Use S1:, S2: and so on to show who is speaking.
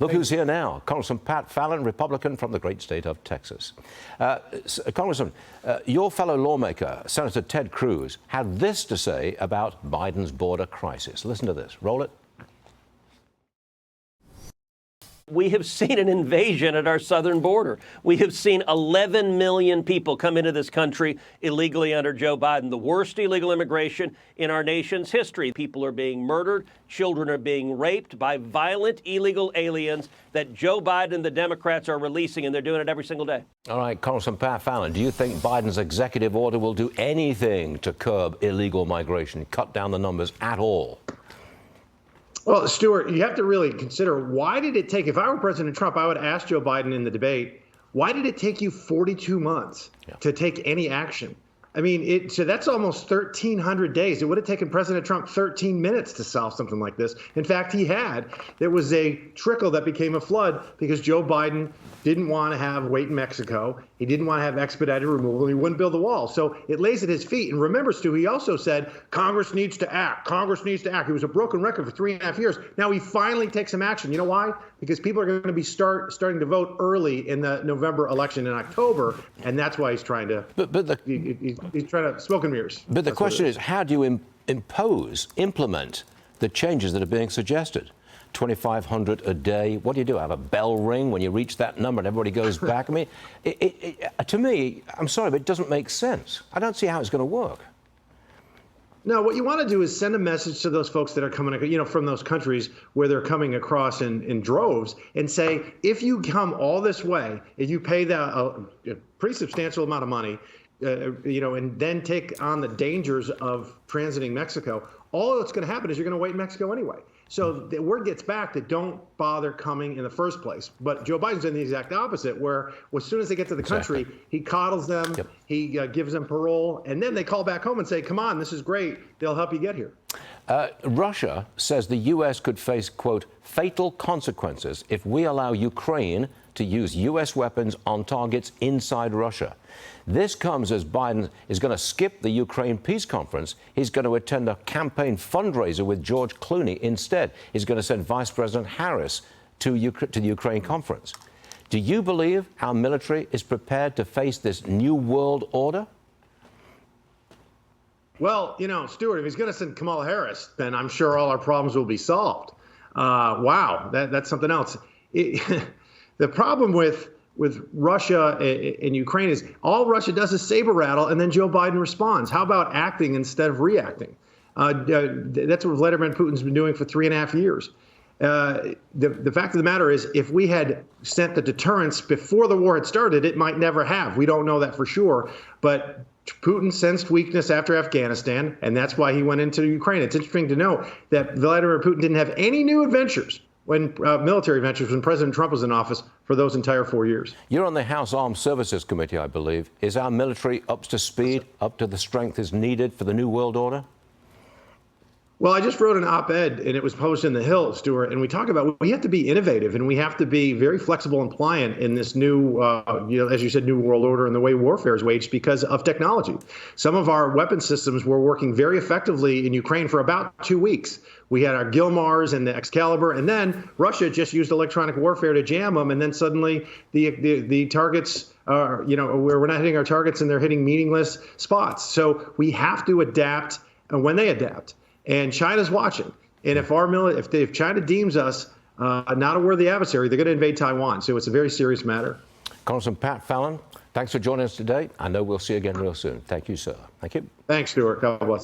S1: Look who's here now. Congressman Pat Fallon, Republican from the great state of Texas. Congressman, your fellow lawmaker, Senator Ted Cruz, had this to say about Biden's border crisis. Listen to this. Roll it.
S2: We have seen an invasion at our southern border. We have seen 11 million people come into this country illegally under Joe Biden, the worst illegal immigration in our nation's history. People are being murdered. Children are being raped by violent illegal aliens that Joe Biden and the Democrats are releasing, and they're doing it every single day.
S1: All right, Congressman Pat Fallon, do you think Biden's executive order will do anything to curb illegal migration, cut down the numbers at all?
S3: Well, Stuart, you have to really consider, why did it take, if I were President Trump, I would ask Joe Biden in the debate, why did it take you 42 months to take any action? I mean, so that's almost 1,300 days. It would have taken President Trump 13 minutes to solve something like this. In fact, there was a trickle that became a flood because Joe Biden didn't want to wait in Mexico. He didn't want to have expedited removal. He wouldn't build the wall. So it lays at his feet. And remember, Stu, he also said, Congress needs to act. Congress needs to act. It was a broken record for 3.5 years. Now he finally takes some action. You know why? Because people are going to be starting to vote early in the November election in October. And that's why he's trying to, he's trying to smoke and mirrors.
S1: But the question is, how do you implement the changes that are being suggested? 2,500 a day. What do? Have a bell ring when you reach that number and everybody goes back? I mean, to me, I'm sorry, but it doesn't make sense. I don't see how it's going to work.
S3: No, what you want to do is send a message to those folks that are coming, from those countries where they're coming across in droves, and say, if you come all this way, if you pay a pretty substantial amount of money, and then take on the dangers of transiting Mexico, all that's going to happen is you're going to wait in Mexico anyway. So the word gets back that don't bother coming in the first place. But Joe Biden's doing the exact opposite, where as soon as they get to the country, he coddles them, he gives them parole, and then they call back home and say, come on, this is great. They'll help you get here.
S1: Russia says the U.S. could face, quote, fatal consequences if we allow Ukraine to use U.S. weapons on targets inside Russia. This comes as Biden is going to skip the Ukraine peace conference. He's going to attend a campaign fundraiser with George Clooney instead. He's going to send Vice President Harris to the Ukraine conference. Do you believe our military is prepared to face this new world order?
S3: Well, Stuart, if he's going to send Kamala Harris, then I'm sure all our problems will be solved. Wow, that's something else. The problem with Russia and Ukraine is all Russia does is saber rattle, and then Joe Biden responds. How about acting instead of reacting? That's what Vladimir Putin's been doing for 3.5 years. The fact of the matter is, if we had sent the deterrence before the war had started, it might never have. We don't know that for sure. But Putin sensed weakness after Afghanistan, and that's why he went into Ukraine. It's interesting to know that Vladimir Putin didn't have any new adventures military adventures when President Trump was in office for those entire 4 years.
S1: You're on the House Armed Services Committee, I believe. Is our military up to speed, up to the strength is needed for the New World Order?
S3: Well, I just wrote an op-ed, and it was published in The Hill, Stuart, and we talk about we have to be innovative, and we have to be very flexible and pliant in this new, as you said, new world order and the way warfare is waged because of technology. Some of our weapon systems were working very effectively in Ukraine for about 2 weeks. We had our Gilmars and the Excalibur, and then Russia just used electronic warfare to jam them, and then suddenly the targets are, we're not hitting our targets, and they're hitting meaningless spots. So we have to adapt when they adapt. And China's watching. And if China deems us not a worthy adversary, they're going to invade Taiwan. So it's a very serious matter.
S1: Congressman Pat Fallon, thanks for joining us today. I know we'll see you again real soon. Thank you, sir. Thank you.
S3: Thanks, Stuart. God bless.